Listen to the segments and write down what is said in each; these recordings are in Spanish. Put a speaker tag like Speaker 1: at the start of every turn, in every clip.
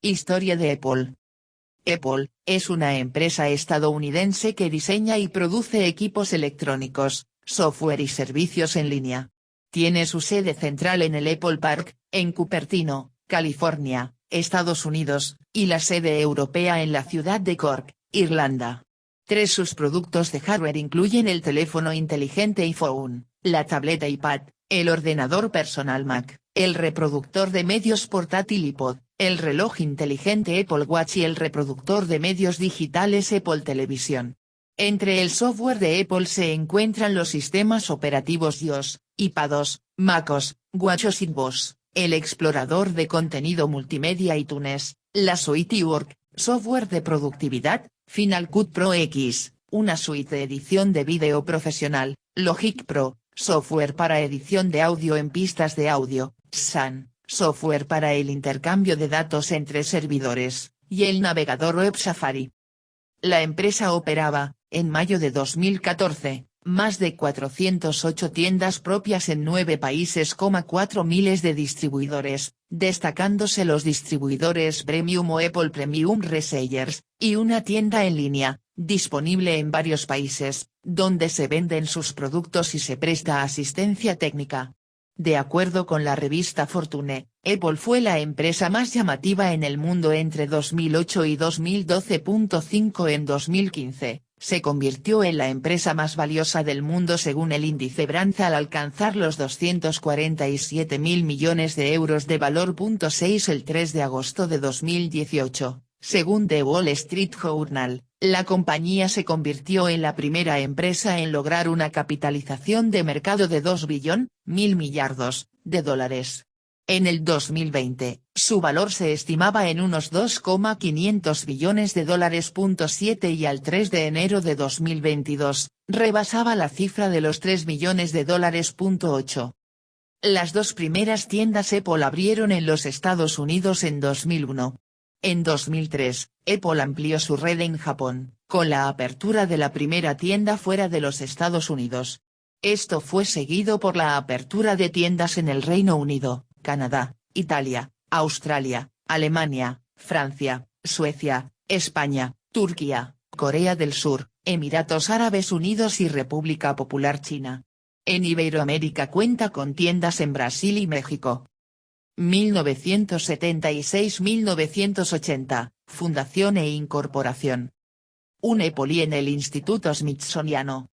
Speaker 1: Historia de Apple. Apple, es una empresa estadounidense que diseña y produce equipos electrónicos, software y servicios en línea. Tiene su sede central en el Apple Park, en Cupertino, California, Estados Unidos, y la sede europea en la ciudad de Cork, Irlanda. Sus productos de hardware incluyen el teléfono inteligente iPhone, la tableta iPad, el ordenador personal Mac, el reproductor de medios portátil iPod, el reloj inteligente Apple Watch y el reproductor de medios digitales Apple Televisión. Entre el software de Apple se encuentran los sistemas operativos iOS, iPadOS, macOS, WatchOS y tvOS, el explorador de contenido multimedia iTunes, la suite iWork, software de productividad, Final Cut Pro X, una suite de edición de vídeo profesional, Logic Pro, software para edición de audio en pistas de audio, SAN, software para el intercambio de datos entre servidores, y el navegador web Safari. La empresa operaba, en mayo de 2014, más de 408 tiendas propias en 9 países, 4 miles de distribuidores, destacándose los distribuidores Premium o Apple Premium Resellers, y una tienda en línea, disponible en varios países, donde se venden sus productos y se presta asistencia técnica. De acuerdo con la revista Fortune, Apple fue la empresa más llamativa en el mundo entre 2008 y 2012. En 2015, se convirtió en la empresa más valiosa del mundo según el índice Brand al alcanzar los 247 mil millones de euros de valor. 6 El 3 de agosto de 2018, según The Wall Street Journal, la compañía se convirtió en la primera empresa en lograr una capitalización de mercado de $2 billones. En el 2020, su valor se estimaba en unos $2,500 billones. 7 Y al 3 de enero de 2022, rebasaba la cifra de los $3 billones. 8. Las dos primeras tiendas Apple abrieron en los Estados Unidos en 2001. En 2003, Apple amplió su red en Japón, con la apertura de la primera tienda fuera de los Estados Unidos. Esto fue seguido por la apertura de tiendas en el Reino Unido, Canadá, Italia, Australia, Alemania, Francia, Suecia, España, Turquía, Corea del Sur, Emiratos Árabes Unidos y República Popular China. En Iberoamérica cuenta con tiendas en Brasil y México. 1976-1980, fundación e incorporación. Un Apple en el Instituto Smithsoniano.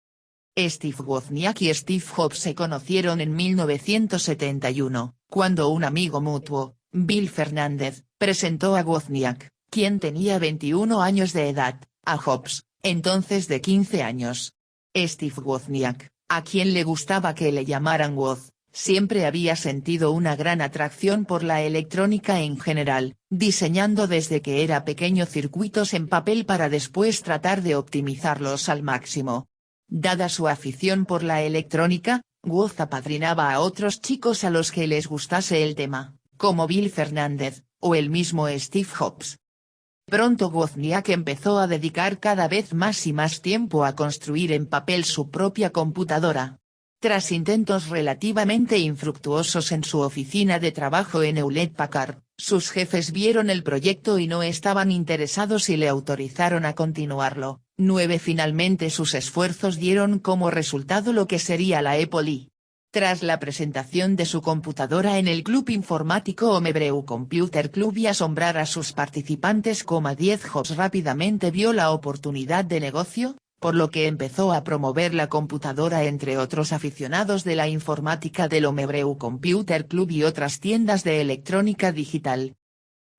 Speaker 1: Steve Wozniak y Steve Jobs se conocieron en 1971, cuando un amigo mutuo, Bill Fernández, presentó a Wozniak, quien tenía 21 años de edad, a Jobs, entonces de 15 años. Steve Wozniak, a quien le gustaba que le llamaran Woz, siempre había sentido una gran atracción por la electrónica en general, diseñando desde que era pequeño circuitos en papel para después tratar de optimizarlos al máximo. Dada su afición por la electrónica, Woz apadrinaba a otros chicos a los que les gustase el tema, como Bill Fernández, o el mismo Steve Jobs. Pronto Wozniak empezó a dedicar cada vez más y más tiempo a construir en papel su propia computadora. Tras intentos relativamente infructuosos en su oficina de trabajo en Hewlett-Packard, sus jefes vieron el proyecto y no estaban interesados y le autorizaron a continuarlo. Finalmente sus esfuerzos dieron como resultado lo que sería la Apple I. Tras la presentación de su computadora en el club informático Homebrew Computer Club y asombrar a sus participantes, 10 Jobs rápidamente vio la oportunidad de negocio, por lo que empezó a promover la computadora entre otros aficionados de la informática del Homebrew Computer Club y otras tiendas de electrónica digital.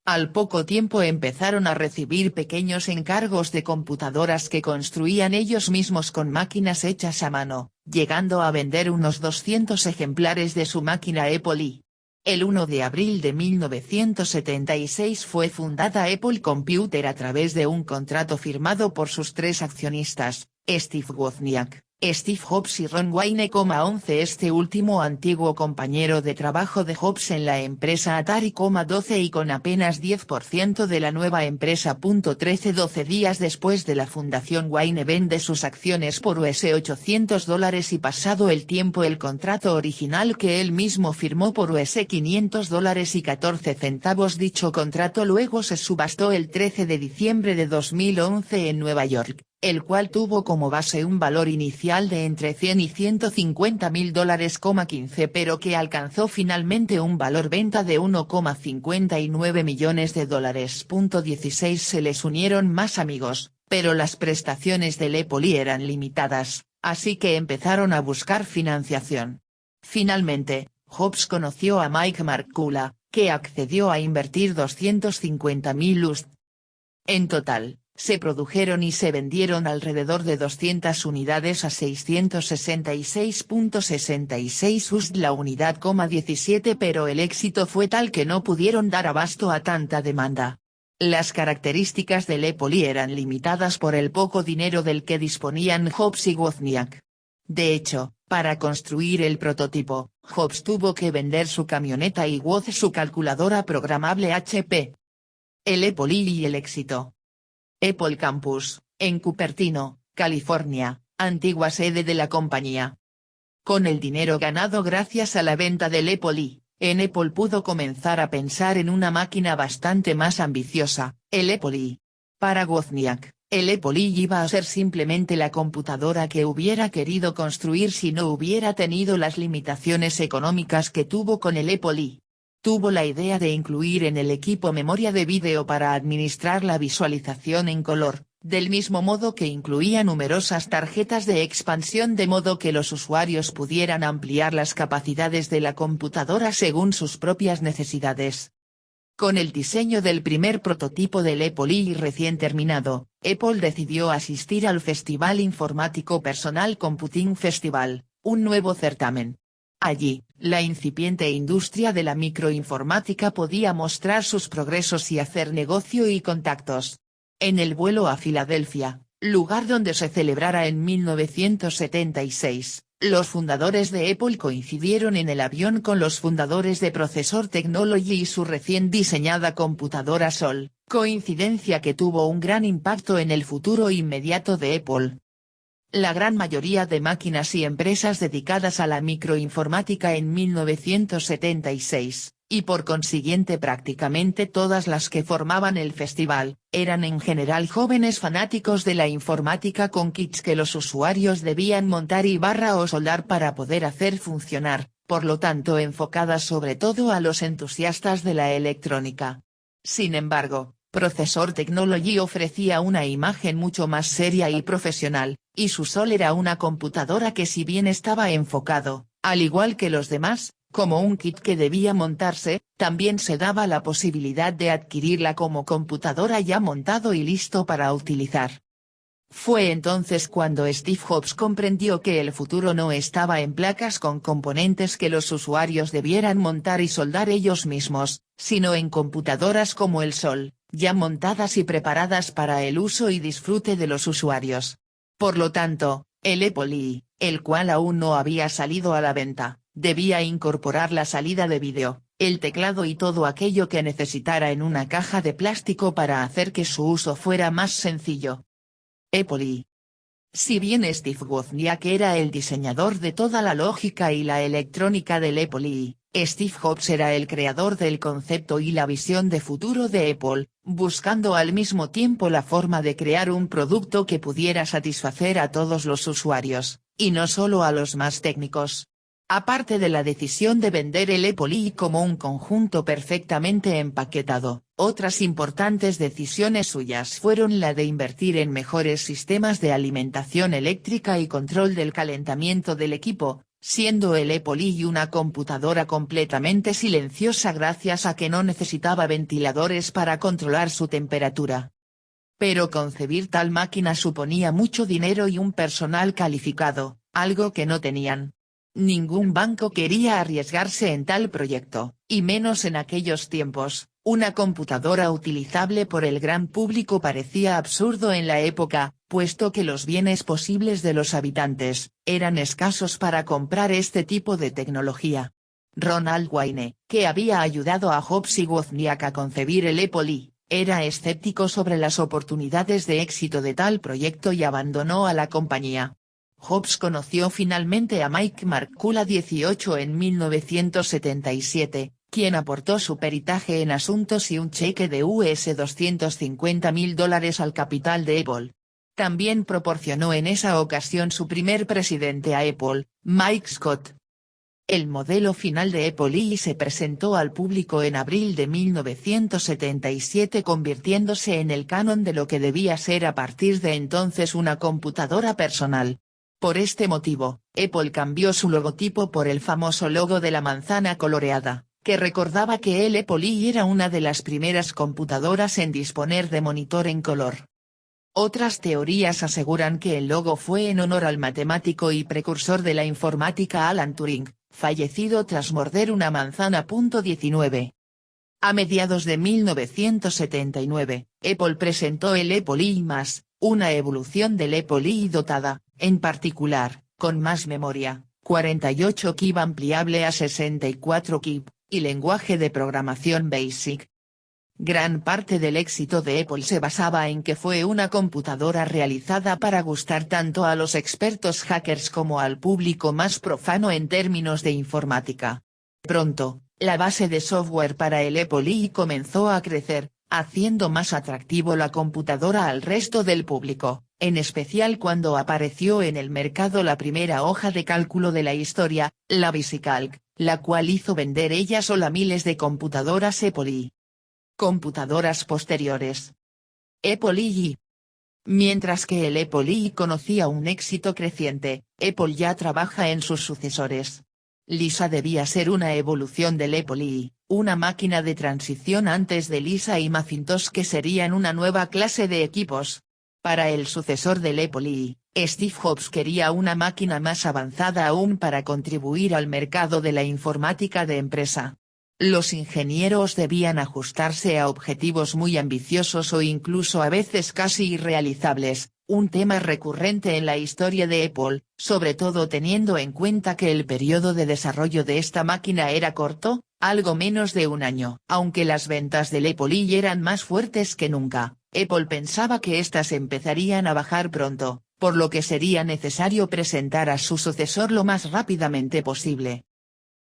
Speaker 1: Al poco tiempo empezaron a recibir pequeños encargos de computadoras que construían ellos mismos con máquinas hechas a mano, llegando a vender unos 200 ejemplares de su máquina Apple I. El 1 de abril de 1976 fue fundada Apple Computer a través de un contrato firmado por sus 3 accionistas, Steve Wozniak, Steve Jobs y Ron Wayne, 11 Este último antiguo compañero de trabajo de Jobs en la empresa Atari, 12 y con apenas 10% de la nueva empresa. 13-12 días después de la fundación, Wayne vende sus acciones por $800 y pasado el tiempo el contrato original que él mismo firmó por $500 y 14 centavos. Dicho contrato luego se subastó el 13 de diciembre de 2011 en Nueva York, el cual tuvo como base un valor inicial de entre $100 y $150.000, 15, pero que alcanzó finalmente un valor venta de $1,59 millones. 16 Se les unieron más amigos, pero las prestaciones del Apple eran limitadas, así que empezaron a buscar financiación. Finalmente, Jobs conoció a Mike Markkula, que accedió a invertir $250.000 USD. En total, se produjeron y se vendieron alrededor de 200 unidades a 666.66 USD la unidad, 17, pero el éxito fue tal que no pudieron dar abasto a tanta demanda. Las características del Apple eran limitadas por el poco dinero del que disponían Jobs y Wozniak. De hecho, para construir el prototipo, Jobs tuvo que vender su camioneta y Woz su calculadora programable HP. El Apple y el éxito. Apple Campus, en Cupertino, California, antigua sede de la compañía. Con el dinero ganado gracias a la venta del Apple I, en Apple pudo comenzar a pensar en una máquina bastante más ambiciosa, el Apple I. Para Wozniak, el Apple I iba a ser simplemente la computadora que hubiera querido construir si no hubiera tenido las limitaciones económicas que tuvo con el Apple I. Tuvo la idea de incluir en el equipo memoria de vídeo para administrar la visualización en color, del mismo modo que incluía numerosas tarjetas de expansión de modo que los usuarios pudieran ampliar las capacidades de la computadora según sus propias necesidades. Con el diseño del primer prototipo del Apple I recién terminado, Apple decidió asistir al Festival Informático Personal Computing Festival, un nuevo certamen. Allí, la incipiente industria de la microinformática podía mostrar sus progresos y hacer negocio y contactos. En el vuelo a Filadelfia, lugar donde se celebrara en 1976, los fundadores de Apple coincidieron en el avión con los fundadores de Processor Technology y su recién diseñada computadora Sol, coincidencia que tuvo un gran impacto en el futuro inmediato de Apple. La gran mayoría de máquinas y empresas dedicadas a la microinformática en 1976, y por consiguiente prácticamente todas las que formaban el festival, eran en general jóvenes fanáticos de la informática con kits que los usuarios debían montar o soldar para poder hacer funcionar, por lo tanto enfocadas sobre todo a los entusiastas de la electrónica. Sin embargo, Processor Technology ofrecía una imagen mucho más seria y profesional, y su Sol era una computadora que, si bien estaba enfocado, al igual que los demás, como un kit que debía montarse, también se daba la posibilidad de adquirirla como computadora ya montado y listo para utilizar. Fue entonces cuando Steve Jobs comprendió que el futuro no estaba en placas con componentes que los usuarios debieran montar y soldar ellos mismos, sino en computadoras como el Sol, ya montadas y preparadas para el uso y disfrute de los usuarios. Por lo tanto, el Apple I, el cual aún no había salido a la venta, debía incorporar la salida de vídeo, el teclado y todo aquello que necesitara en una caja de plástico para hacer que su uso fuera más sencillo. Apple I. Si bien Steve Wozniak era el diseñador de toda la lógica y la electrónica del Apple I, Steve Jobs era el creador del concepto y la visión de futuro de Apple, buscando al mismo tiempo la forma de crear un producto que pudiera satisfacer a todos los usuarios, y no solo a los más técnicos. Aparte de la decisión de vender el Apple I como un conjunto perfectamente empaquetado, otras importantes decisiones suyas fueron la de invertir en mejores sistemas de alimentación eléctrica y control del calentamiento del equipo, siendo el Apple I una computadora completamente silenciosa gracias a que no necesitaba ventiladores para controlar su temperatura. Pero concebir tal máquina suponía mucho dinero y un personal calificado, algo que no tenían. Ningún banco quería arriesgarse en tal proyecto, y menos en aquellos tiempos. Una computadora utilizable por el gran público parecía absurdo en la época, puesto que los bienes posibles de los habitantes eran escasos para comprar este tipo de tecnología. Ronald Wayne, que había ayudado a Jobs y Wozniak a concebir el Apple I, era escéptico sobre las oportunidades de éxito de tal proyecto y abandonó a la compañía. Jobs conoció finalmente a Mike Markkula 18 en 1977, quien aportó su peritaje en asuntos y un cheque de $250.000 al capital de Apple. También proporcionó en esa ocasión su primer presidente a Apple, Mike Scott. El modelo final de Apple I se presentó al público en abril de 1977, convirtiéndose en el canon de lo que debía ser a partir de entonces una computadora personal. Por este motivo, Apple cambió su logotipo por el famoso logo de la manzana coloreada, que recordaba que el Apple I era una de las primeras computadoras en disponer de monitor en color. Otras teorías aseguran que el logo fue en honor al matemático y precursor de la informática Alan Turing, fallecido tras morder una manzana. 19. A mediados de 1979, Apple presentó el Apple I+, una evolución del Apple I dotada, en particular, con más memoria, 48 KB ampliable a 64 KB, y lenguaje de programación BASIC. Gran parte del éxito de Apple se basaba en que fue una computadora realizada para gustar tanto a los expertos hackers como al público más profano en términos de informática. Pronto, la base de software para el Apple I comenzó a crecer, haciendo más atractivo la computadora al resto del público, en especial cuando apareció en el mercado la primera hoja de cálculo de la historia, la VisiCalc, la cual hizo vender ella sola miles de computadoras Apple I. Computadoras posteriores. Apple I. Mientras que el Apple I conocía un éxito creciente, Apple ya trabaja en sus sucesores. Lisa debía ser una evolución del Apple I, una máquina de transición antes de Lisa y Macintosh, que serían una nueva clase de equipos. Para el sucesor del Apple I, Steve Jobs quería una máquina más avanzada aún para contribuir al mercado de la informática de empresa. Los ingenieros debían ajustarse a objetivos muy ambiciosos o incluso a veces casi irrealizables, un tema recurrente en la historia de Apple, sobre todo teniendo en cuenta que el periodo de desarrollo de esta máquina era corto, algo menos de un año. Aunque las ventas del Apple I eran más fuertes que nunca, Apple pensaba que éstas empezarían a bajar pronto, por lo que sería necesario presentar a su sucesor lo más rápidamente posible.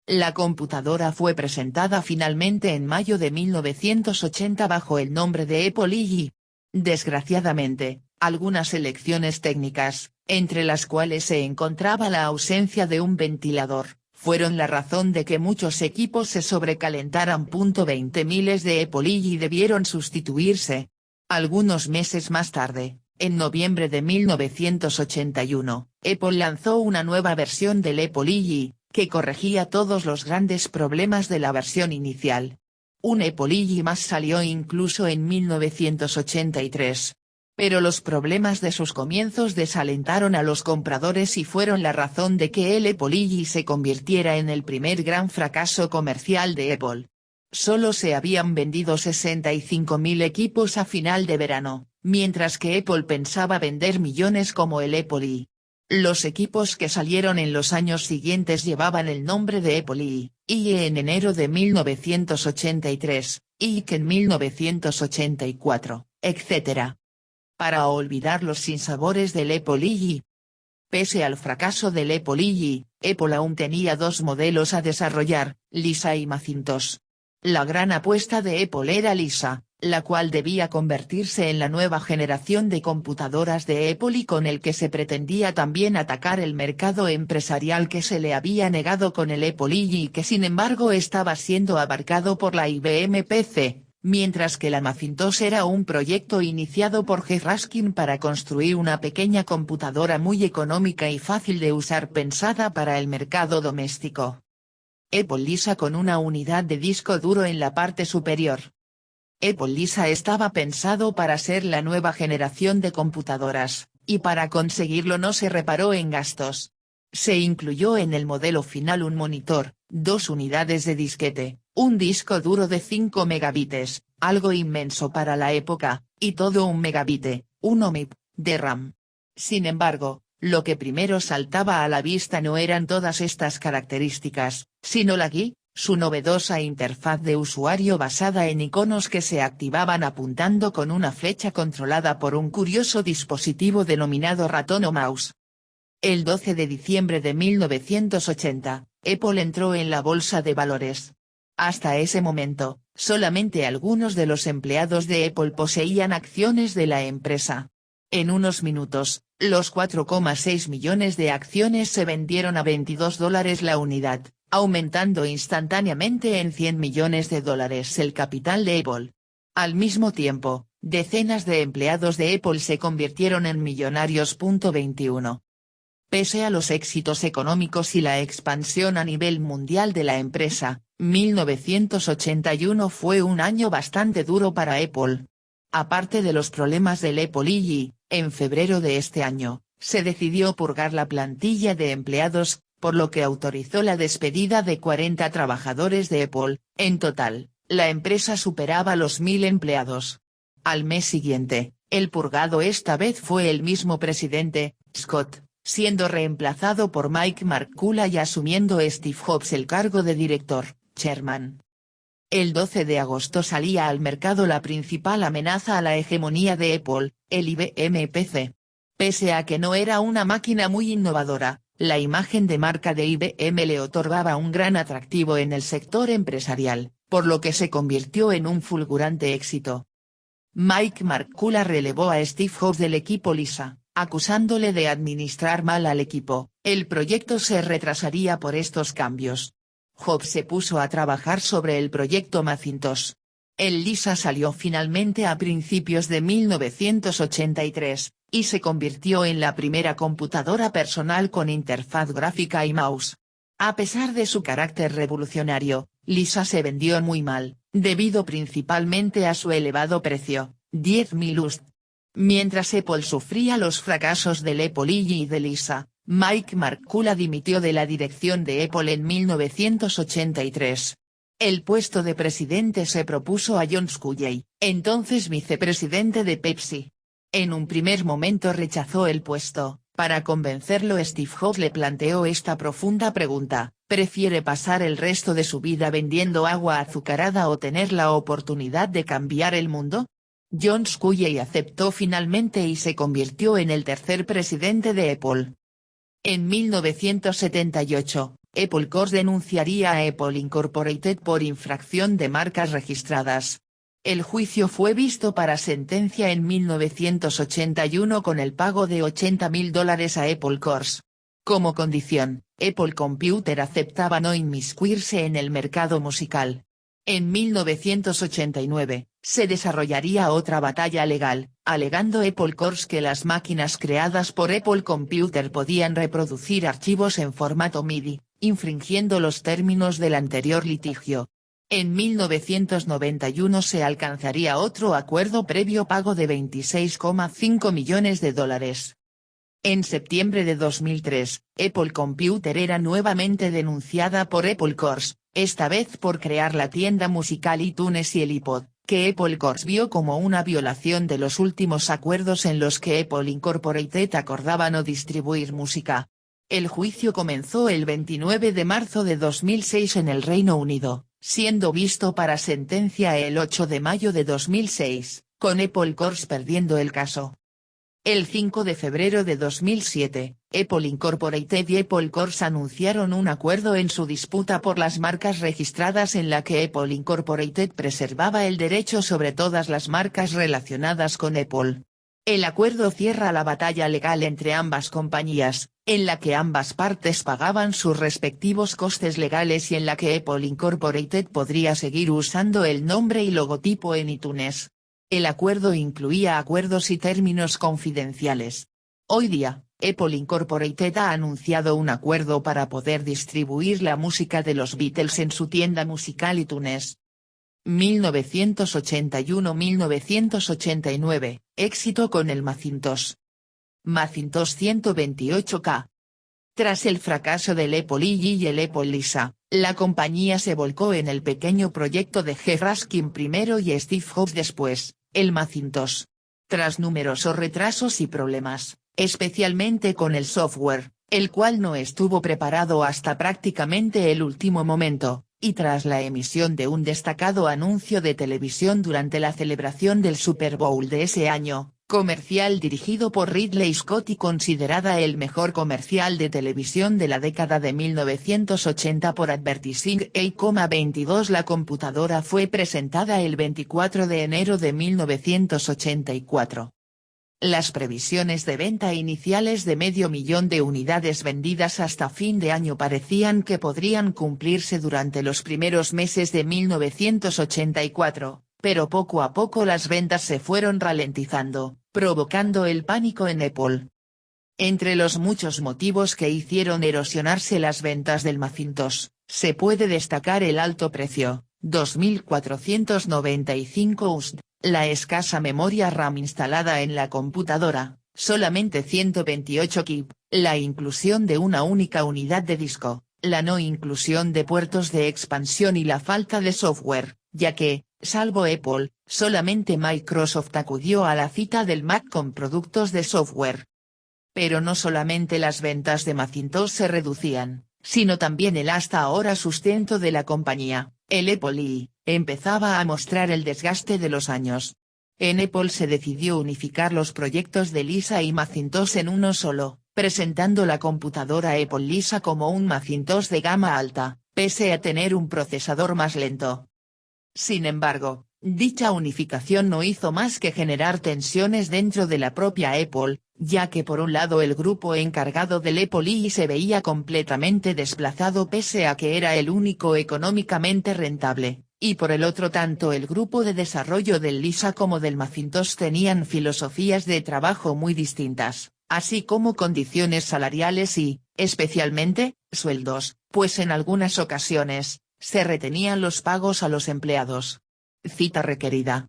Speaker 1: La computadora fue presentada finalmente en mayo de 1980 bajo el nombre de Apple I. Desgraciadamente, algunas elecciones técnicas, entre las cuales se encontraba la ausencia de un ventilador, fueron la razón de que muchos equipos se sobrecalentaran. 20 miles de Apple I debieron sustituirse. Algunos meses más tarde, en noviembre de 1981, Apple lanzó una nueva versión del Apple I, que corregía todos los grandes problemas de la versión inicial. Un Apple I más salió incluso en 1983. Pero los problemas de sus comienzos desalentaron a los compradores y fueron la razón de que el Apple I se convirtiera en el primer gran fracaso comercial de Apple. Solo se habían vendido 65.000 equipos a final de verano, mientras que Apple pensaba vender millones como el Apple I. Los equipos que salieron en los años siguientes llevaban el nombre de Apple I, y en enero de 1983, y que en 1984, etc. Para olvidar los sinsabores del Apple I. Pese al fracaso del Apple I, Apple aún tenía dos modelos a desarrollar, Lisa y Macintosh. La gran apuesta de Apple era Lisa, la cual debía convertirse en la nueva generación de computadoras de Apple y con el que se pretendía también atacar el mercado empresarial que se le había negado con el Apple I y que sin embargo estaba siendo abarcado por la IBM PC, mientras que la Macintosh era un proyecto iniciado por Jeff Raskin para construir una pequeña computadora muy económica y fácil de usar pensada para el mercado doméstico. Apple Lisa con una unidad de disco duro en la parte superior. Apple Lisa estaba pensado para ser la nueva generación de computadoras, y para conseguirlo no se reparó en gastos. Se incluyó en el modelo final un monitor, 2 unidades de disquete, un disco duro de 5 megabytes, algo inmenso para la época, y todo 1 megabit, 1 MB, de RAM. Sin embargo, lo que primero saltaba a la vista no eran todas estas características, sino la GUI, su novedosa interfaz de usuario basada en iconos que se activaban apuntando con una flecha controlada por un curioso dispositivo denominado ratón o mouse. El 12 de diciembre de 1980, Apple entró en la bolsa de valores. Hasta ese momento, solamente algunos de los empleados de Apple poseían acciones de la empresa. En unos minutos, los 4,6 millones de acciones se vendieron a $22 la unidad, aumentando instantáneamente en $100 millones el capital de Apple. Al mismo tiempo, decenas de empleados de Apple se convirtieron en millonarios. 21. Pese a los éxitos económicos y la expansión a nivel mundial de la empresa, 1981 fue un año bastante duro para Apple. Aparte de los problemas del Apple II, en febrero de este año, se decidió purgar la plantilla de empleados, por lo que autorizó la despedida de 40 trabajadores de Apple. En total, la empresa superaba los 1000 empleados. Al mes siguiente, el purgado esta vez fue el mismo presidente, Scott, siendo reemplazado por Mike Markkula y asumiendo Steve Jobs el cargo de director, chairman. El 12 de agosto salía al mercado la principal amenaza a la hegemonía de Apple, el IBM PC. Pese a que no era una máquina muy innovadora, la imagen de marca de IBM le otorgaba un gran atractivo en el sector empresarial, por lo que se convirtió en un fulgurante éxito. Mike Markkula relevó a Steve Jobs del equipo Lisa, acusándole de administrar mal al equipo. El proyecto se retrasaría por estos cambios. Jobs se puso a trabajar sobre el proyecto Macintosh. El Lisa salió finalmente a principios de 1983, y se convirtió en la primera computadora personal con interfaz gráfica y mouse. A pesar de su carácter revolucionario, Lisa se vendió muy mal, debido principalmente a su elevado precio, $10.000 USD. Mientras Apple sufría los fracasos del Apple II y de Lisa, Mike Markkula dimitió de la dirección de Apple en 1983. El puesto de presidente se propuso a John Sculley, entonces vicepresidente de Pepsi. En un primer momento rechazó el puesto. Para convencerlo, Steve Jobs le planteó esta profunda pregunta: ¿prefiere pasar el resto de su vida vendiendo agua azucarada o tener la oportunidad de cambiar el mundo? John Sculley aceptó finalmente y se convirtió en el tercer presidente de Apple. En 1978, Apple Corp denunciaría a Apple Incorporated por infracción de marcas registradas. El juicio fue visto para sentencia en 1981 con el pago de $80.000 a Apple Corp. Como condición, Apple Computer aceptaba no inmiscuirse en el mercado musical. En 1989, se desarrollaría otra batalla legal, alegando Apple Corp que las máquinas creadas por Apple Computer podían reproducir archivos en formato MIDI, infringiendo los términos del anterior litigio. En 1991 se alcanzaría otro acuerdo previo pago de $26,5 millones. En septiembre de 2003, Apple Computer era nuevamente denunciada por Apple Corp., esta vez por crear la tienda musical iTunes y el iPod, que Apple Corp. Vio como una violación de los últimos acuerdos en los que Apple Incorporated acordaba no distribuir música. El juicio comenzó el 29 de marzo de 2006 en el Reino Unido, siendo visto para sentencia el 8 de mayo de 2006, con Apple Corp. Perdiendo el caso. El 5 de febrero de 2007, Apple Incorporated y Apple Corp. Anunciaron un acuerdo en su disputa por las marcas registradas en la que Apple Incorporated preservaba el derecho sobre todas las marcas relacionadas con Apple. El acuerdo cierra la batalla legal entre ambas compañías, en la que ambas partes pagaban sus respectivos costes legales y en la que Apple Incorporated podría seguir usando el nombre y logotipo en iTunes. El acuerdo incluía acuerdos y términos confidenciales. Hoy día, Apple Incorporated ha anunciado un acuerdo para poder distribuir la música de los Beatles en su tienda musical iTunes. 1981-1989, éxito con el Macintosh. Macintosh 128K. Tras el fracaso del Apple II y el Apple Lisa, la compañía se volcó en el pequeño proyecto de G. Raskin primero y Steve Jobs después, el Macintosh. Tras numerosos retrasos y problemas, especialmente con el software, el cual no estuvo preparado hasta prácticamente el último momento, y tras la emisión de un destacado anuncio de televisión durante la celebración del Super Bowl de ese año, comercial dirigido por Ridley Scott y considerada el mejor comercial de televisión de la década de 1980 por Advertising A,22, la computadora fue presentada el 24 de enero de 1984. Las previsiones de venta iniciales de 500.000 de unidades vendidas hasta fin de año parecían que podrían cumplirse durante los primeros meses de 1984, pero poco a poco las ventas se fueron ralentizando, provocando el pánico en Apple. Entre los muchos motivos que hicieron erosionarse las ventas del Macintosh, se puede destacar el alto precio, 2.495 USD, la escasa memoria RAM instalada en la computadora, solamente 128 KB, la inclusión de una única unidad de disco, la no inclusión de puertos de expansión y la falta de software, ya que, salvo Apple, solamente Microsoft acudió a la cita del Mac con productos de software. Pero no solamente las ventas de Macintosh se reducían, sino también el hasta ahora sustento de la compañía, el Apple I, empezaba a mostrar el desgaste de los años. En Apple se decidió unificar los proyectos de Lisa y Macintosh en uno solo, presentando la computadora Apple Lisa como un Macintosh de gama alta, pese a tener un procesador más lento. Sin embargo, dicha unificación no hizo más que generar tensiones dentro de la propia Apple, ya que por un lado el grupo encargado del Apple I se veía completamente desplazado pese a que era el único económicamente rentable, y por el otro tanto el grupo de desarrollo del Lisa como del Macintosh tenían filosofías de trabajo muy distintas, así como condiciones salariales y, especialmente, sueldos, pues en algunas ocasiones, se retenían los pagos a los empleados. Cita requerida.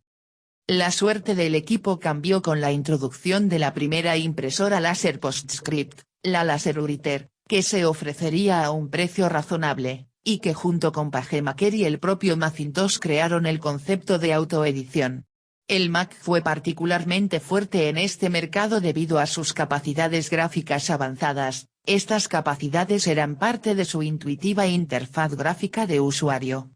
Speaker 1: La suerte del equipo cambió con la introducción de la primera impresora láser PostScript, la LaserWriter, que se ofrecería a un precio razonable, y que junto con PageMaker y el propio Macintosh crearon el concepto de autoedición. El Mac fue particularmente fuerte en este mercado debido a sus capacidades gráficas avanzadas. Estas capacidades eran parte de su intuitiva interfaz gráfica de usuario.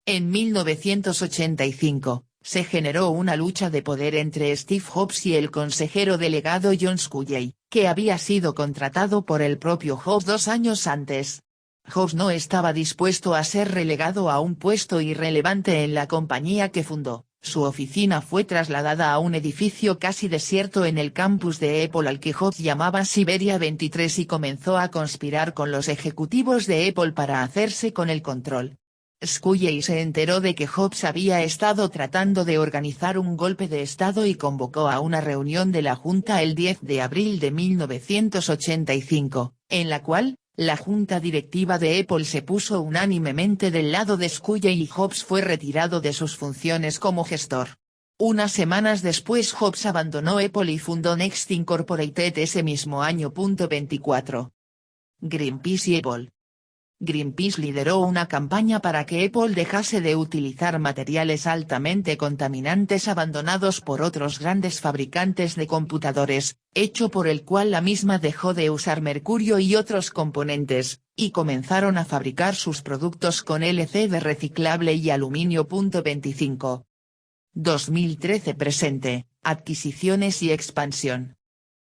Speaker 1: En 1985, se generó una lucha de poder entre Steve Jobs y el consejero delegado John Sculley, que había sido contratado por el propio Jobs 2 años antes. Jobs no estaba dispuesto a ser relegado a un puesto irrelevante en la compañía que fundó. Su oficina fue trasladada a un edificio casi desierto en el campus de Apple al que Jobs llamaba Siberia 23 y comenzó a conspirar con los ejecutivos de Apple para hacerse con el control. Sculley se enteró de que Jobs había estado tratando de organizar un golpe de estado y convocó a una reunión de la Junta el 10 de abril de 1985, en la cual, la junta directiva de Apple se puso unánimemente del lado de Sculley y Jobs fue retirado de sus funciones como gestor. Unas semanas después Jobs abandonó Apple y fundó Next Incorporated ese mismo año. 24. Greenpeace y Apple. Greenpeace lideró una campaña para que Apple dejase de utilizar materiales altamente contaminantes abandonados por otros grandes fabricantes de computadores, hecho por el cual la misma dejó de usar mercurio y otros componentes, y comenzaron a fabricar sus productos con LCD reciclable y aluminio. 25. 2013 presente, adquisiciones y expansión.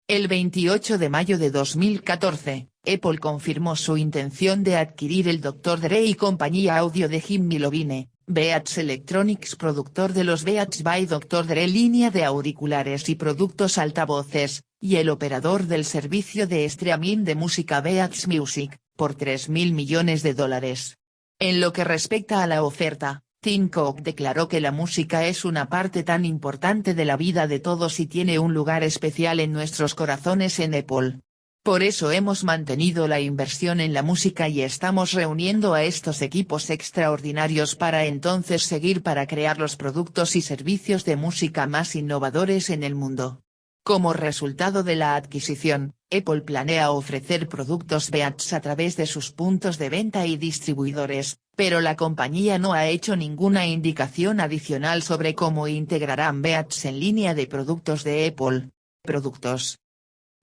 Speaker 1: El 28 de mayo de 2014, Apple confirmó su intención de adquirir el Dr. Dre y compañía audio de Jim Iovine, Beats Electronics, productor de los Beats by Dr. Dre, línea de auriculares y productos altavoces, y el operador del servicio de streaming de música Beats Music, por $3.000 millones. En lo que respecta a la oferta, Tim Cook declaró que la música es una parte tan importante de la vida de todos y tiene un lugar especial en nuestros corazones en Apple. Por eso hemos mantenido la inversión en la música y estamos reuniendo a estos equipos extraordinarios para entonces seguir para crear los productos y servicios de música más innovadores en el mundo. Como resultado de la adquisición, Apple planea ofrecer productos Beats a través de sus puntos de venta y distribuidores, pero la compañía no ha hecho ninguna indicación adicional sobre cómo integrarán Beats en línea de productos de Apple. Productos.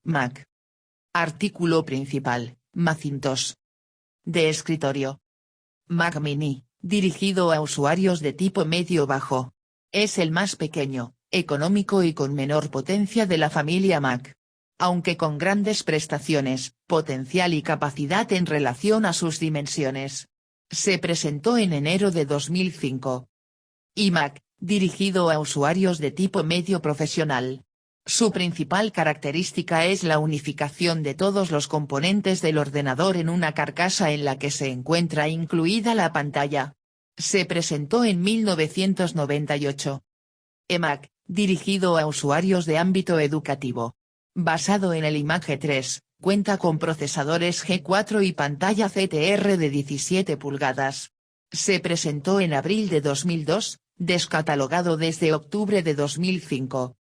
Speaker 1: Mac. Artículo principal, Macintosh. De escritorio. Mac Mini, dirigido a usuarios de tipo medio-bajo. Es el más pequeño, económico y con menor potencia de la familia Mac. Aunque con grandes prestaciones, potencial y capacidad en relación a sus dimensiones. Se presentó en enero de 2005. iMac, dirigido a usuarios de tipo medio profesional. Su principal característica es la unificación de todos los componentes del ordenador en una carcasa en la que se encuentra incluida la pantalla. Se presentó en 1998. eMac, dirigido a usuarios de ámbito educativo. Basado en el iMac G3, cuenta con procesadores G4 y pantalla CTR de 17 pulgadas. Se presentó en abril de 2002, descatalogado desde octubre de 2005.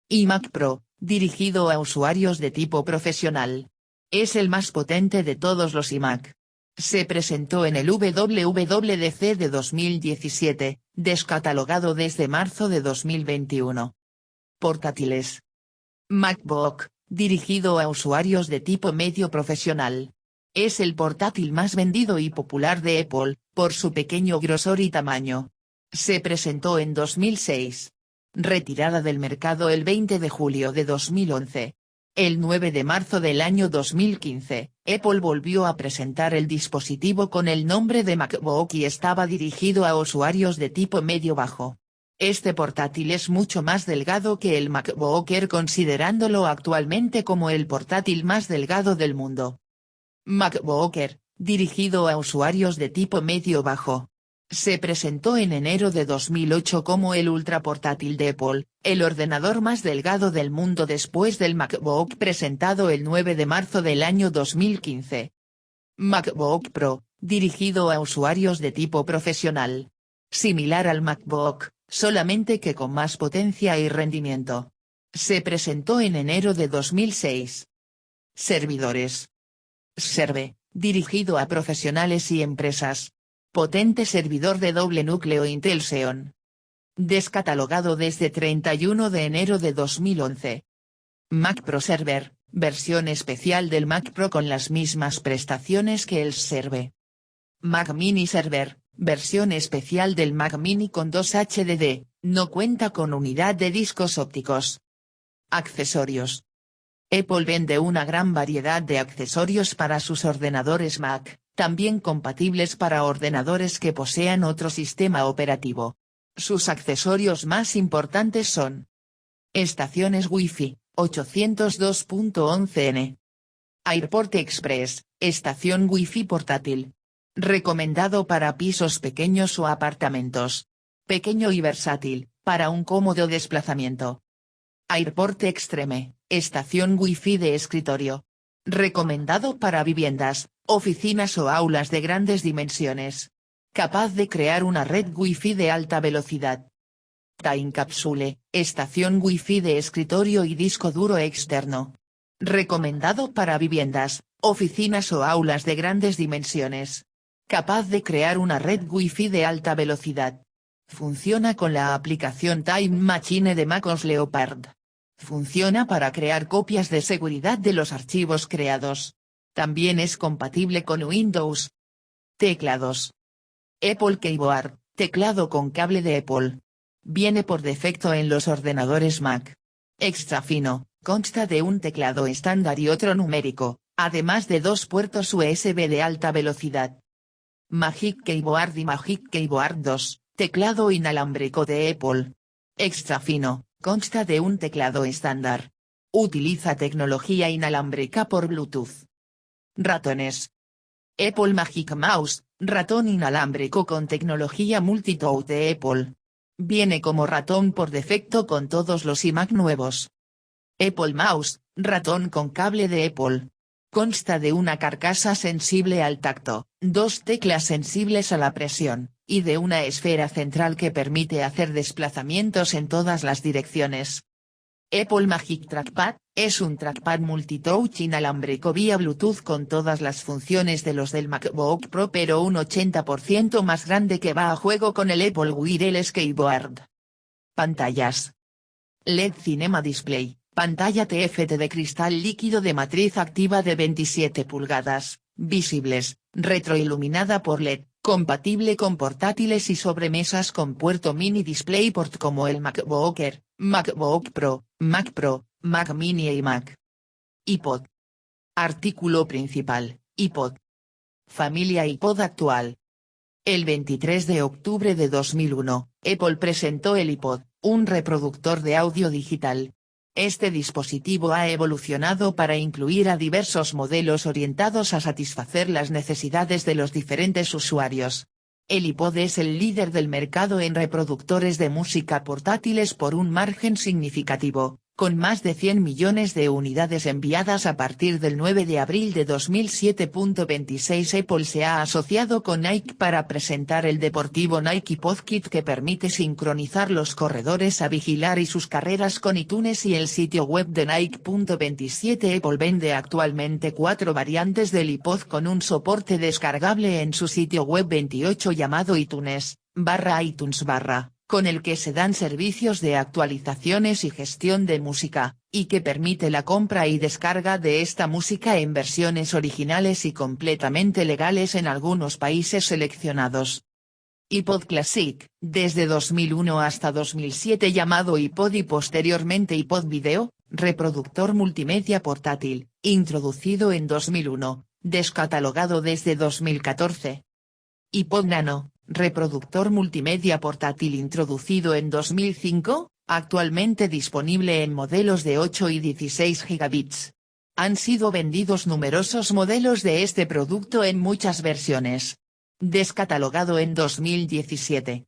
Speaker 1: iMac Pro, dirigido a usuarios de tipo profesional. Es el más potente de todos los iMac. Se presentó en el WWDC de 2017, descatalogado desde marzo de 2021. Portátiles. MacBook, dirigido a usuarios de tipo medio profesional. Es el portátil más vendido y popular de Apple, por su pequeño grosor y tamaño. Se presentó en 2006. Retirada del mercado el 20 de julio de 2011. El 9 de marzo del año 2015, Apple volvió a presentar el dispositivo con el nombre de MacBook y estaba dirigido a usuarios de tipo medio-bajo. Este portátil es mucho más delgado que el MacBook Air, considerándolo actualmente como el portátil más delgado del mundo. MacBook Air, dirigido a usuarios de tipo medio-bajo. Se presentó en enero de 2008 como el ultraportátil de Apple, el ordenador más delgado del mundo después del MacBook presentado el 9 de marzo del año 2015. MacBook Pro, dirigido a usuarios de tipo profesional. Similar al MacBook, solamente que con más potencia y rendimiento. Se presentó en enero de 2006. Servidores. Serve, dirigido a profesionales y empresas. Potente servidor de doble núcleo Intel Xeon. Descatalogado desde 31 de enero de 2011. Mac Pro Server, versión especial del Mac Pro con las mismas prestaciones que el Serve. Mac Mini Server, versión especial del Mac Mini con 2 HDD, no cuenta con unidad de discos ópticos. Accesorios. Apple vende una gran variedad de accesorios para sus ordenadores Mac, también compatibles para ordenadores que posean otro sistema operativo. Sus accesorios más importantes son: estaciones Wi-Fi, 802.11n. AirPort Express, estación Wi-Fi portátil. Recomendado para pisos pequeños o apartamentos. Pequeño y versátil, para un cómodo desplazamiento. AirPort Extreme, estación Wi-Fi de escritorio. Recomendado para viviendas, oficinas o aulas de grandes dimensiones. Capaz de crear una red Wi-Fi de alta velocidad. Time Capsule, estación Wi-Fi de escritorio y disco duro externo. Recomendado para viviendas, oficinas o aulas de grandes dimensiones. Capaz de crear una red Wi-Fi de alta velocidad. Funciona con la aplicación Time Machine de MacOS Leopard. Funciona para crear copias de seguridad de los archivos creados. También es compatible con Windows. Teclados. Apple Keyboard, teclado con cable de Apple. Viene por defecto en los ordenadores Mac. Extra fino, consta de un teclado estándar y otro numérico, además de 2 puertos USB de alta velocidad. Magic Keyboard y Magic Keyboard 2, teclado inalámbrico de Apple. Extra fino, consta de un teclado estándar. Utiliza tecnología inalámbrica por Bluetooth. Ratones. Apple Magic Mouse, ratón inalámbrico con tecnología multitouch de Apple. Viene como ratón por defecto con todos los iMac nuevos. Apple Mouse, ratón con cable de Apple. Consta de una carcasa sensible al tacto, 2 teclas sensibles a la presión, y de una esfera central que permite hacer desplazamientos en todas las direcciones. Apple Magic Trackpad, es un trackpad multitouch inalámbrico vía Bluetooth con todas las funciones de los del MacBook Pro pero un 80% más grande que va a juego con el Apple Wireless Keyboard. Pantallas. LED Cinema Display, pantalla TFT de cristal líquido de matriz activa de 27 pulgadas, visibles, retroiluminada por LED, compatible con portátiles y sobremesas con puerto mini DisplayPort como el MacBook Air, MacBook Pro, Mac Pro, Mac Mini y Mac. iPod. Artículo principal, iPod. Familia iPod actual. El 23 de octubre de 2001, Apple presentó el iPod, un reproductor de audio digital. Este dispositivo ha evolucionado para incluir a diversos modelos orientados a satisfacer las necesidades de los diferentes usuarios. El iPod es el líder del mercado en reproductores de música portátiles por un margen significativo, con más de 100 millones de unidades enviadas a partir del 9 de abril de 2007. 26 Apple se ha asociado con Nike para presentar el deportivo Nike Pod Kit que permite sincronizar los corredores a vigilar y sus carreras con iTunes y el sitio web de Nike. 27 Apple vende actualmente 4 variantes del iPod con un soporte descargable en su sitio web 28 llamado iTunes, /iTunes/, con el que se dan servicios de actualizaciones y gestión de música, y que permite la compra y descarga de esta música en versiones originales y completamente legales en algunos países seleccionados. iPod Classic, desde 2001 hasta 2007 llamado iPod y posteriormente iPod Video, reproductor multimedia portátil, introducido en 2001, descatalogado desde 2014. iPod Nano, reproductor multimedia portátil introducido en 2005, actualmente disponible en modelos de 8 y 16 gigabits. Han sido vendidos numerosos modelos de este producto en muchas versiones. Descatalogado en 2017.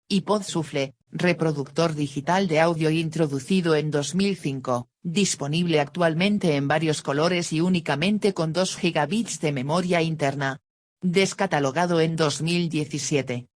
Speaker 1: iPod Shuffle, reproductor digital de audio introducido en 2005, disponible actualmente en varios colores y únicamente con 2 gigabits de memoria interna. Descatalogado en 2017.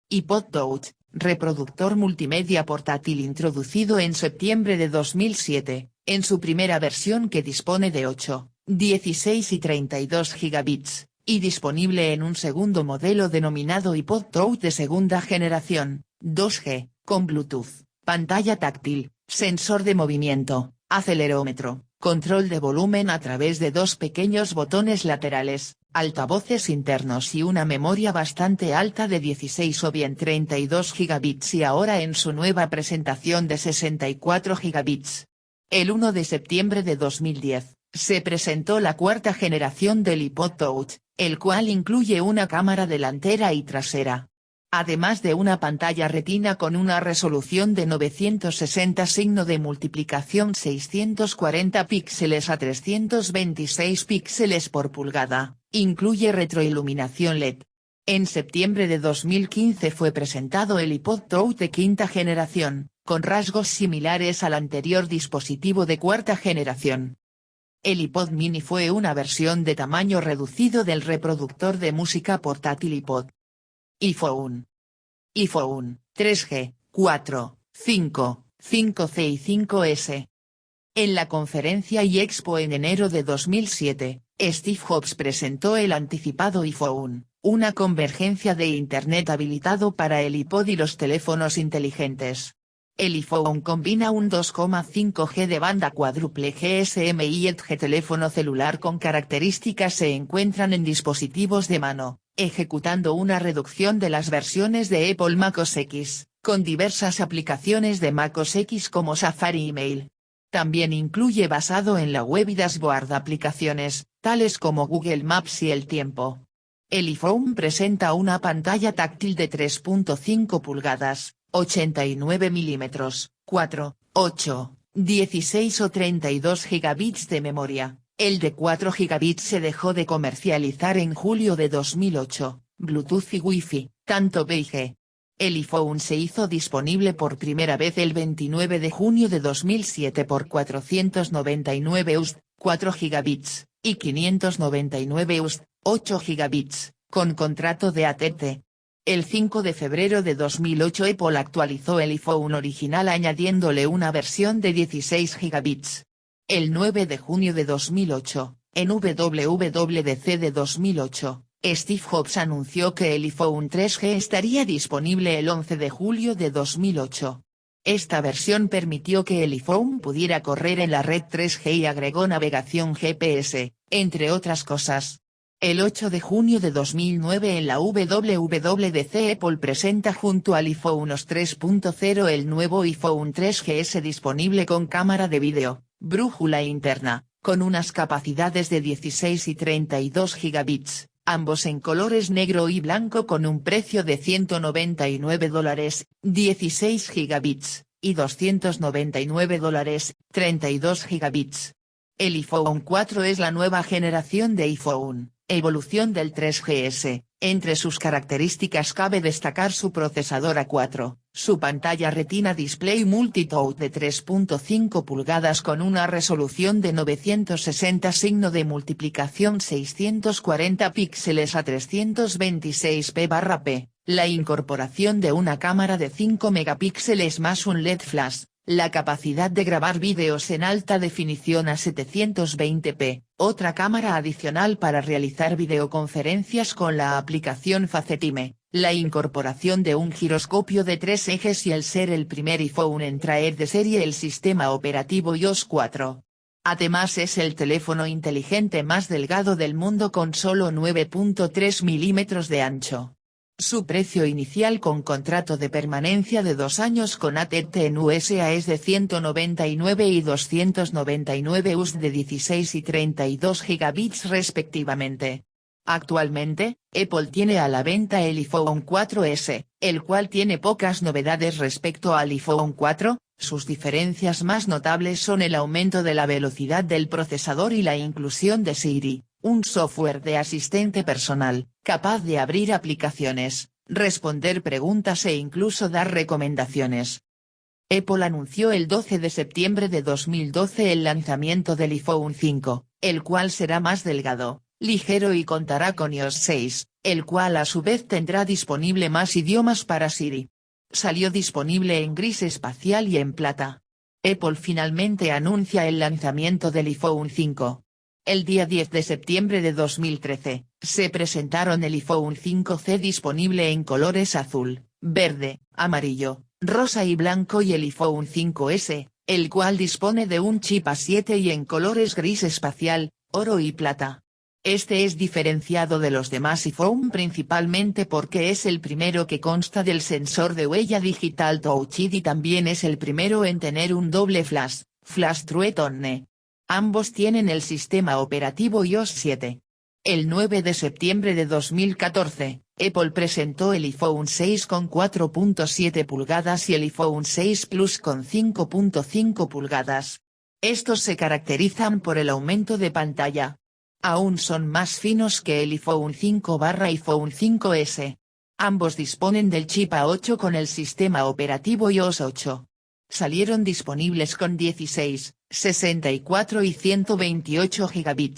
Speaker 1: iPod Touch, reproductor multimedia portátil introducido en septiembre de 2007, en su primera versión que dispone de 8, 16 y 32 gigabits, y disponible en un segundo modelo denominado iPod Touch de segunda generación, 2G, con Bluetooth, pantalla táctil, sensor de movimiento, acelerómetro, control de volumen a través de 2 pequeños botones laterales, altavoces internos y una memoria bastante alta de 16 o bien 32 gigabits y ahora en su nueva presentación de 64 gigabits. El 1 de septiembre de 2010, se presentó la cuarta generación del iPod Touch, el cual incluye una cámara delantera y trasera. Además de una pantalla retina con una resolución de 960 signo de multiplicación 640 píxeles a 326 píxeles por pulgada, incluye retroiluminación LED. En septiembre de 2015 fue presentado el iPod Touch de quinta generación, con rasgos similares al anterior dispositivo de cuarta generación. El iPod Mini fue una versión de tamaño reducido del reproductor de música portátil iPod. iPhone. iPhone, 3G, 4, 5, 5C y 5S. En la conferencia iExpo en enero de 2007, Steve Jobs presentó el anticipado iPhone, una convergencia de Internet habilitado para el iPod y los teléfonos inteligentes. El iPhone combina un 2,5G de banda cuádruple GSM y Edge teléfono celular con características se encuentran en dispositivos de mano, ejecutando una reducción de las versiones de Apple macOS X, con diversas aplicaciones de macOS X como Safari y Mail. También incluye basado en la web y dashboard aplicaciones, tales como Google Maps y el tiempo. El iPhone presenta una pantalla táctil de 3.5 pulgadas, 89 milímetros, 4, 8, 16 o 32 gigabits de memoria. El de 4 gigabits se dejó de comercializar en julio de 2008, Bluetooth y Wi-Fi, tanto B y G. El iPhone se hizo disponible por primera vez el 29 de junio de 2007 por 499 €, 4 gigabits, y 599 €, 8 gigabits, con contrato de AT&T. El 5 de febrero de 2008 Apple actualizó el iPhone original añadiéndole una versión de 16 GB. El 9 de junio de 2008, en WWDC de 2008, Steve Jobs anunció que el iPhone 3G estaría disponible el 11 de julio de 2008. Esta versión permitió que el iPhone pudiera correr en la red 3G y agregó navegación GPS, entre otras cosas. El 8 de junio de 2009 en la WWDC Apple presenta junto al iPhone OS 3.0 el nuevo iPhone 3GS disponible con cámara de vídeo, brújula interna, con unas capacidades de 16 y 32 GB, ambos en colores negro y blanco con un precio de $199, 16 GB, y $299, 32 GB. El iPhone 4 es la nueva generación de iPhone, evolución del 3GS, entre sus características cabe destacar su procesador A4, su pantalla Retina Display Multitouch de 3.5 pulgadas con una resolución de 960 signo de multiplicación 640 píxeles a 326p/p, la incorporación de una cámara de 5 megapíxeles más un LED flash, la capacidad de grabar vídeos en alta definición a 720p, otra cámara adicional para realizar videoconferencias con la aplicación FaceTime, la incorporación de un giroscopio de 3 ejes y el ser el primer iPhone en traer de serie el sistema operativo iOS 4. Además es el teléfono inteligente más delgado del mundo con solo 9.3 milímetros de ancho. Su precio inicial con contrato de permanencia de 2 años con AT&T en USA es de 199 y 299 US de 16 y 32 GB respectivamente. Actualmente, Apple tiene a la venta el iPhone 4S, el cual tiene pocas novedades respecto al iPhone 4, sus diferencias más notables son el aumento de la velocidad del procesador y la inclusión de Siri, un software de asistente personal, capaz de abrir aplicaciones, responder preguntas e incluso dar recomendaciones. Apple anunció el 12 de septiembre de 2012 el lanzamiento del iPhone 5, el cual será más delgado, ligero y contará con iOS 6, el cual a su vez tendrá disponible más idiomas para Siri. Salió disponible en gris espacial y en plata. Apple finalmente anuncia el lanzamiento del iPhone 5. El día 10 de septiembre de 2013, se presentaron el iPhone 5C disponible en colores azul, verde, amarillo, rosa y blanco y el iPhone 5S, el cual dispone de un chip A7 y en colores gris espacial, oro y plata. Este es diferenciado de los demás iPhone principalmente porque es el primero que consta del sensor de huella digital Touch ID y también es el primero en tener un doble flash, Flash True Tone. Ambos tienen el sistema operativo iOS 7. El 9 de septiembre de 2014, Apple presentó el iPhone 6 con 4.7 pulgadas y el iPhone 6 Plus con 5.5 pulgadas. Estos se caracterizan por el aumento de pantalla. Aún son más finos que el iPhone 5/iPhone 5S. Ambos disponen del chip A8 con el sistema operativo iOS 8. Salieron disponibles con 16, 64 y 128 GB.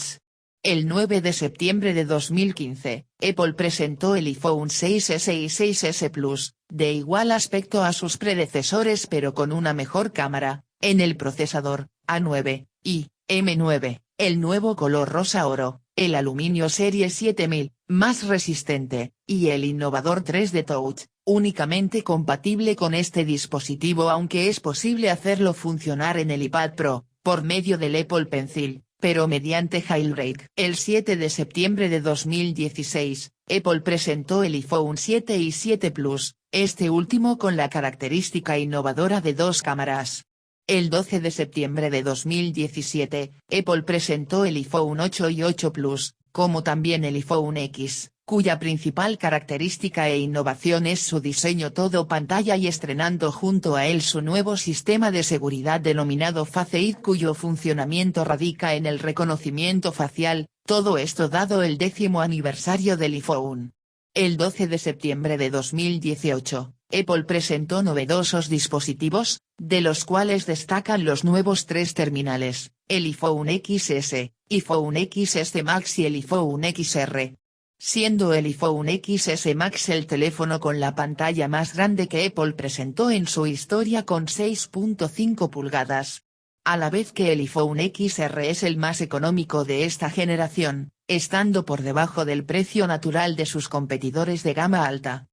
Speaker 1: El 9 de septiembre de 2015, Apple presentó el iPhone 6S y 6S Plus, de igual aspecto a sus predecesores pero con una mejor cámara, en el procesador, A9, y M9, el nuevo color rosa oro, el aluminio Serie 7000, más resistente, y el innovador 3D Touch, únicamente compatible con este dispositivo aunque es posible hacerlo funcionar en el iPad Pro, por medio del Apple Pencil, pero mediante jailbreak. El 7 de septiembre de 2016, Apple presentó el iPhone 7 y 7 Plus, este último con la característica innovadora de 2 cámaras. El 12 de septiembre de 2017, Apple presentó el iPhone 8 y 8 Plus, como también el iPhone X, cuya principal característica e innovación es su diseño todo pantalla y estrenando junto a él su nuevo sistema de seguridad denominado Face ID cuyo funcionamiento radica en el reconocimiento facial, todo esto dado el 10º aniversario del iPhone. El 12 de septiembre de 2018, Apple presentó novedosos dispositivos, de los cuales destacan los nuevos 3 terminales, el iPhone XS, iPhone XS Max y el iPhone XR. siendo el iPhone XS Max el teléfono con la pantalla más grande que Apple presentó en su historia con 6.5 pulgadas. A la vez que el iPhone XR es el más económico de esta generación, estando por debajo del precio natural de sus competidores de gama alta.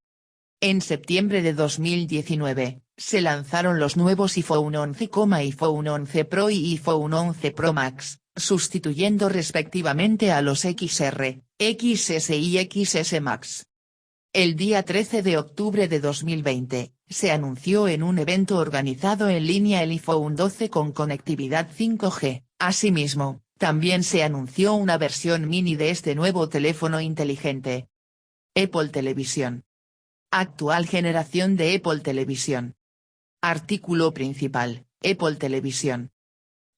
Speaker 1: En septiembre de 2019, se lanzaron los nuevos iPhone 11, iPhone 11 Pro y iPhone 11 Pro Max, sustituyendo respectivamente a los XR, XS y XS Max. El día 13 de octubre de 2020, se anunció en un evento organizado en línea el iPhone 12 con conectividad 5G, asimismo, también se anunció una versión mini de este nuevo teléfono inteligente. Apple Televisión. Actual generación de Apple Televisión. Artículo principal, Apple Televisión.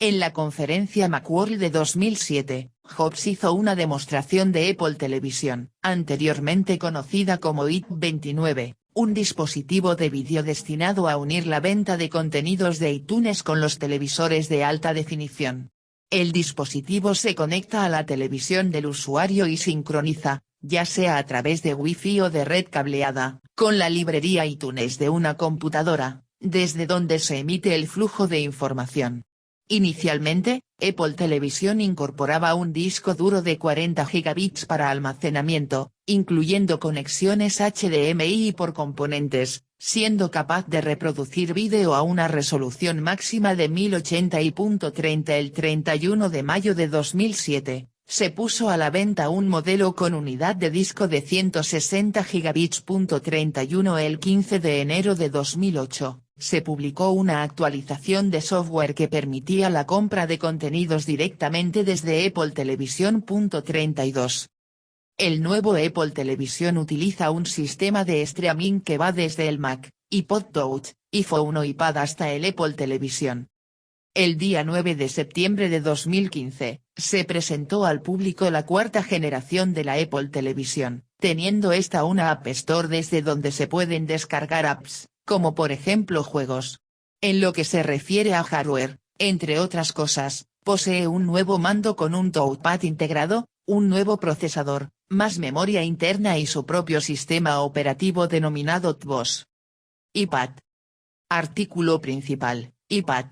Speaker 1: En la conferencia Macworld de 2007, Jobs hizo una demostración de Apple Televisión, anteriormente conocida como iT29, un dispositivo de vídeo destinado a unir la venta de contenidos de iTunes con los televisores de alta definición. El dispositivo se conecta a la televisión del usuario y sincroniza, ya sea a través de Wi-Fi o de red cableada, con la librería iTunes de una computadora, desde donde se emite el flujo de información. Inicialmente, Apple Televisión incorporaba un disco duro de 40 GB para almacenamiento, incluyendo conexiones HDMI por componentes, siendo capaz de reproducir vídeo a una resolución máxima de 1080p. El 31 de mayo de 2007, se puso a la venta un modelo con unidad de disco de 160 GB. 31 El 15 de enero de 2008. Se publicó una actualización de software que permitía la compra de contenidos directamente desde Apple Televisión. 32. El nuevo Apple Televisión utiliza un sistema de streaming que va desde el Mac, iPod Touch, iPhone o iPad hasta el Apple Televisión. El día 9 de septiembre de 2015, se presentó al público la cuarta generación de la Apple Televisión, teniendo esta una App Store desde donde se pueden descargar apps, como por ejemplo juegos. En lo que se refiere a hardware, entre otras cosas, posee un nuevo mando con un touchpad integrado, un nuevo procesador, más memoria interna y su propio sistema operativo denominado tvOS. iPad. Artículo principal, iPad.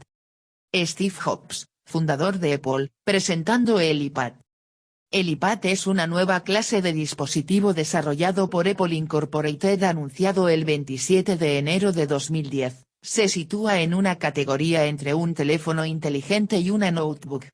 Speaker 1: Steve Jobs, fundador de Apple, presentando el iPad. El iPad es una nueva clase de dispositivo desarrollado por Apple Incorporated anunciado el 27 de enero de 2010, se sitúa en una categoría entre un teléfono inteligente y una notebook.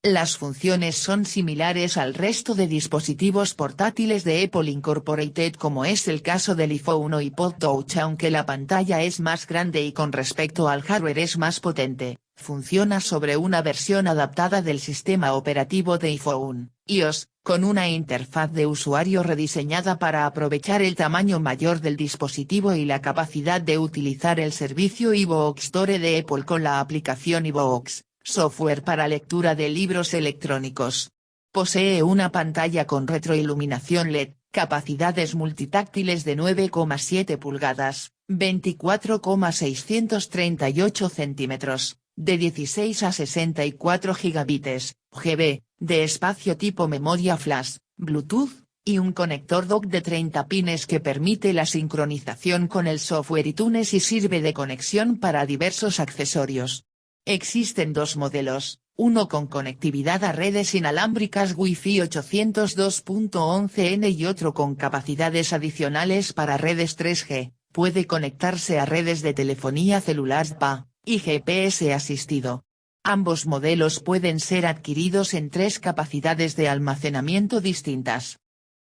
Speaker 1: Las funciones son similares al resto de dispositivos portátiles de Apple Incorporated como es el caso del iPhone o iPod Touch aunque la pantalla es más grande y con respecto al hardware es más potente, funciona sobre una versión adaptada del sistema operativo de iPhone, iOS, con una interfaz de usuario rediseñada para aprovechar el tamaño mayor del dispositivo y la capacidad de utilizar el servicio iBooks Store de Apple con la aplicación iBooks. Software para lectura de libros electrónicos. Posee una pantalla con retroiluminación LED, capacidades multitáctiles de 9,7 pulgadas, 24,638 centímetros, de 16 a 64 GB, de espacio tipo memoria flash, Bluetooth, y un conector dock de 30 pines que permite la sincronización con el software iTunes y sirve de conexión para diversos accesorios. Existen dos modelos, uno con conectividad a redes inalámbricas Wi-Fi 802.11n y otro con capacidades adicionales para redes 3G, puede conectarse a redes de telefonía celular SPA, y GPS asistido. Ambos modelos pueden ser adquiridos en 3 capacidades de almacenamiento distintas.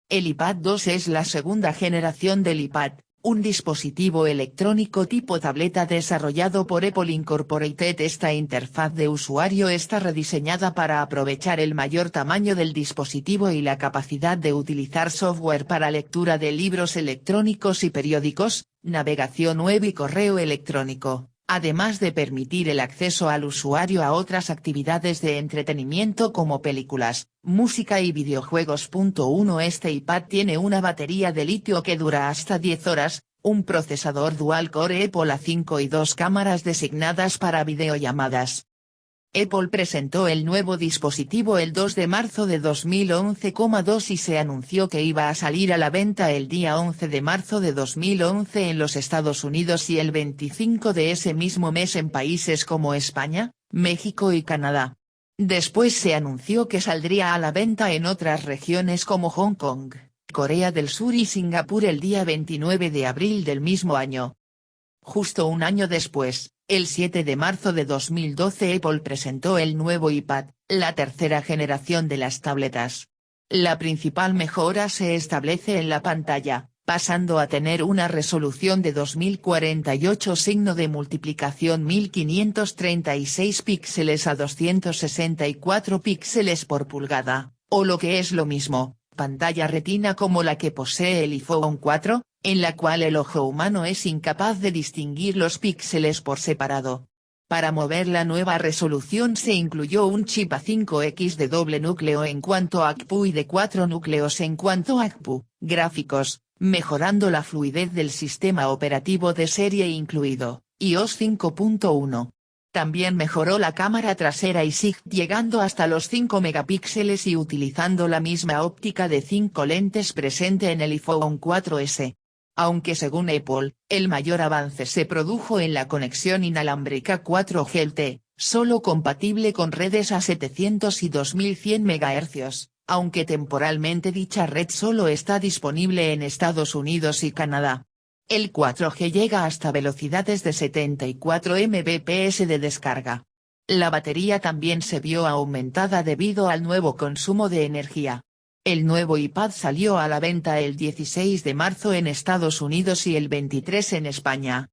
Speaker 1: El iPad 2 es la segunda generación del iPad, un dispositivo electrónico tipo tableta desarrollado por Apple Incorporated. Esta interfaz de usuario está rediseñada para aprovechar el mayor tamaño del dispositivo y la capacidad de utilizar software para lectura de libros electrónicos y periódicos, navegación web y correo electrónico, además de permitir el acceso al usuario a otras actividades de entretenimiento como películas, música y videojuegos. 1. Este iPad tiene una batería de litio que dura hasta 10 horas, un procesador dual core Apple A5 y 2 cámaras designadas para videollamadas. Apple presentó el nuevo dispositivo el 2 de marzo de 2011,2 y se anunció que iba a salir a la venta el día 11 de marzo de 2011 en los Estados Unidos y el 25 de ese mismo mes en países como España, México y Canadá. Después se anunció que saldría a la venta en otras regiones como Hong Kong, Corea del Sur y Singapur el día 29 de abril del mismo año. Justo un año después, el 7 de marzo de 2012 Apple presentó el nuevo iPad, la tercera generación de las tabletas. La principal mejora se establece en la pantalla, pasando a tener una resolución de 2048 signo de multiplicación 1536 píxeles a 264 píxeles por pulgada, o lo que es lo mismo, pantalla retina como la que posee el iPhone 4, en la cual el ojo humano es incapaz de distinguir los píxeles por separado. Para mover la nueva resolución se incluyó un chip A5X de doble núcleo en cuanto a CPU y de 4 núcleos en cuanto a CPU, gráficos, mejorando la fluidez del sistema operativo de serie incluido, iOS 5.1. También mejoró la cámara trasera y SIG llegando hasta los 5 megapíxeles y utilizando la misma óptica de 5 lentes presente en el iPhone 4S. Aunque según Apple, el mayor avance se produjo en la conexión inalámbrica 4G LTE, solo compatible con redes a 700 y 2100 MHz, aunque temporalmente dicha red solo está disponible en Estados Unidos y Canadá. El 4G llega hasta velocidades de 74 Mbps de descarga. La batería también se vio aumentada debido al nuevo consumo de energía. El nuevo iPad salió a la venta el 16 de marzo en Estados Unidos y el 23 en España.